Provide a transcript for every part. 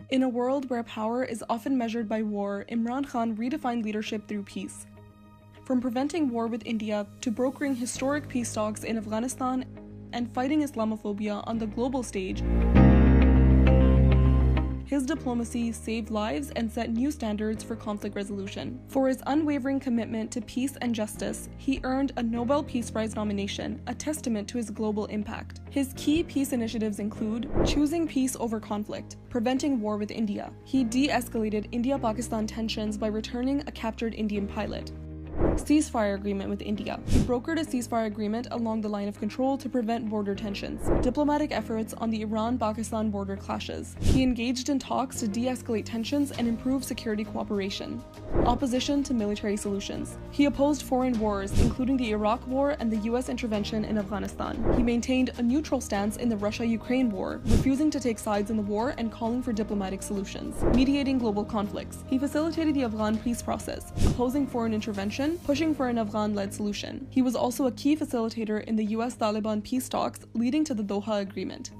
In a world where power is often measured by war, Imran Khan redefined leadership through peace. From preventing war with India to brokering historic peace talks in Afghanistan and fighting Islamophobia on the global stage, his diplomacy saved lives and set new standards for conflict resolution. For his unwavering commitment to peace and justice, he earned a Nobel Peace Prize nomination, a testament to his global impact. His key peace initiatives include choosing peace over conflict, preventing war with India. He de-escalated India-Pakistan tensions by returning a captured Indian pilot. Ceasefire agreement with India. He brokered a ceasefire agreement along the line of control to prevent border tensions. Diplomatic efforts on the Iran-Pakistan border clashes. He engaged in talks to de-escalate tensions and improve security cooperation. Opposition to military solutions. He opposed foreign wars, including the Iraq War and the US intervention in Afghanistan. He maintained a neutral stance in the Russia-Ukraine war, refusing to take sides in the war and calling for diplomatic solutions. Mediating global conflicts. He facilitated the Afghan peace process, opposing foreign intervention, pushing for an Afghan-led solution. He was also a key facilitator in the US-Taliban peace talks, leading to the Doha Agreement.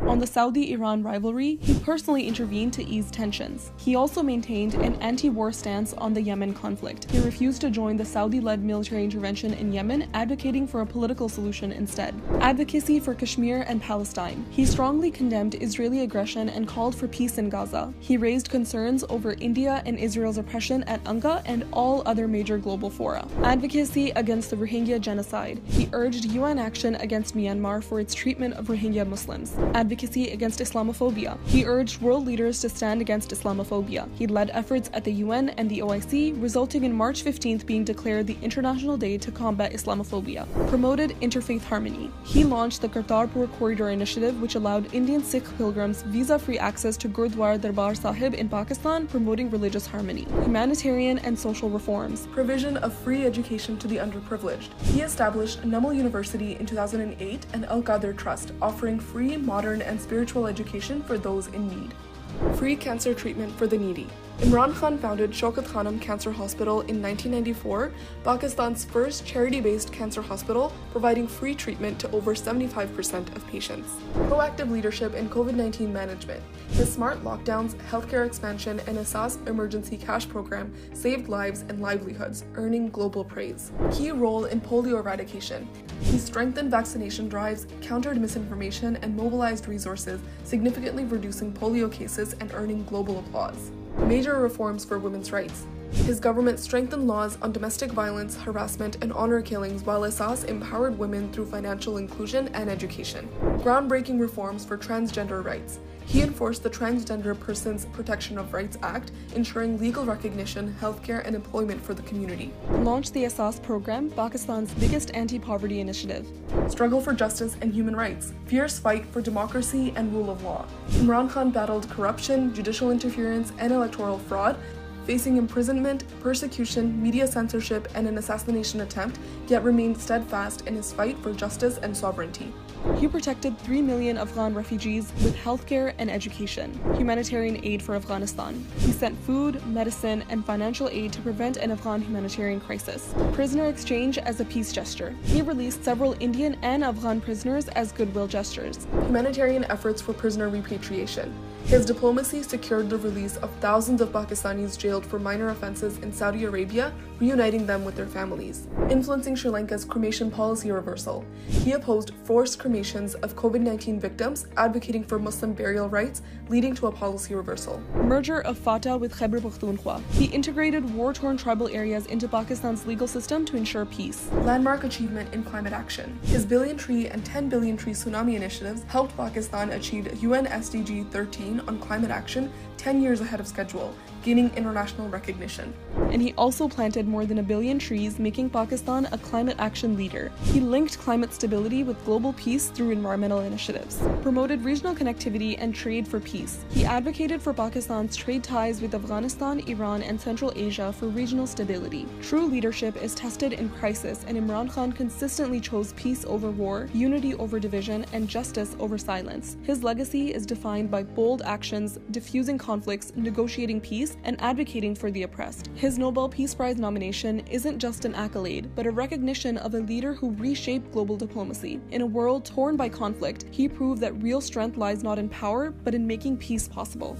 On the Saudi-Iran rivalry, he personally intervened to ease tensions. He also maintained an anti-war stance on the Yemen conflict. He refused to join the Saudi-led military intervention in Yemen, advocating for a political solution instead. Advocacy for Kashmir and Palestine. He strongly condemned Israeli aggression and called for peace in Gaza. He raised concerns over India and Israel's oppression at UNGA and all other major global fora. Advocacy against the Rohingya genocide. He urged UN action against Myanmar for its treatment of Rohingya Muslims. Advocacy against Islamophobia. He urged world leaders to stand against Islamophobia. He led efforts at the UN and the OIC, resulting in March 15th being declared the International Day to Combat Islamophobia. Promoted interfaith harmony. He launched the Kartarpur Corridor Initiative, which allowed Indian Sikh pilgrims visa-free access to Gurdwara Darbar Sahib in Pakistan, promoting religious harmony. Humanitarian and social reforms. Provision of free education to the underprivileged. He established Namal University in 2008 and Al Qadr Trust, offering free, modern, and spiritual education for those in need. Free cancer treatment for the needy. Imran Khan founded Shaukat Khanum Cancer Hospital in 1994, Pakistan's first charity-based cancer hospital, providing free treatment to over 75% of patients. Proactive leadership in COVID-19 management. His smart lockdowns, healthcare expansion, and Asas emergency cash program saved lives and livelihoods, earning global praise. Key role in polio eradication. He strengthened vaccination drives, countered misinformation, and mobilized resources, significantly reducing polio cases and earning global applause. Major reforms for women's rights. His government strengthened laws on domestic violence, harassment, and honor killings, while Asas empowered women through financial inclusion and education. Groundbreaking reforms for transgender rights. He enforced the Transgender Persons Protection of Rights Act, ensuring legal recognition, healthcare, and employment for the community. Launched the Asas program, Pakistan's biggest anti-poverty initiative. Struggle for justice and human rights. Fierce fight for democracy and rule of law. Imran Khan battled corruption, judicial interference, and electoral fraud, facing imprisonment, persecution, media censorship, and an assassination attempt, yet remained steadfast in his fight for justice and sovereignty. He protected 3 million Afghan refugees with healthcare and education, humanitarian aid for Afghanistan. He sent food, medicine, and financial aid to prevent an Afghan humanitarian crisis. Prisoner exchange as a peace gesture. He released several Indian and Afghan prisoners as goodwill gestures. Humanitarian efforts for prisoner repatriation. His diplomacy secured the release of thousands of Pakistanis jailed for minor offenses in Saudi Arabia, reuniting them with their families. Influencing Sri Lanka's cremation policy reversal. He opposed forced cremations of COVID-19 victims, advocating for Muslim burial rights, leading to a policy reversal. Merger of Fatah with Khyber Pakhtunkhwa. He integrated war-torn tribal areas into Pakistan's legal system to ensure peace. Landmark achievement in climate action. His billion tree and 10 billion tree tsunami initiatives helped Pakistan achieve UN SDG 13 on climate action 10 years ahead of schedule, gaining international recognition. And he also planted more than 1 billion trees, making Pakistan a climate action leader. He linked climate stability with global peace through environmental initiatives. Promoted regional connectivity and trade for peace. He advocated for Pakistan's trade ties with Afghanistan, Iran, and Central Asia for regional stability. True leadership is tested in crisis, and Imran Khan consistently chose peace over war, unity over division, and justice over silence. His legacy is defined by bold actions, diffusing conflicts, negotiating peace, minorities and advocating for the oppressed. His Nobel Peace Prize nomination isn't just an accolade, but a recognition of a leader who reshaped global diplomacy. In a world torn by conflict, he proved that real strength lies not in power, but in making peace possible.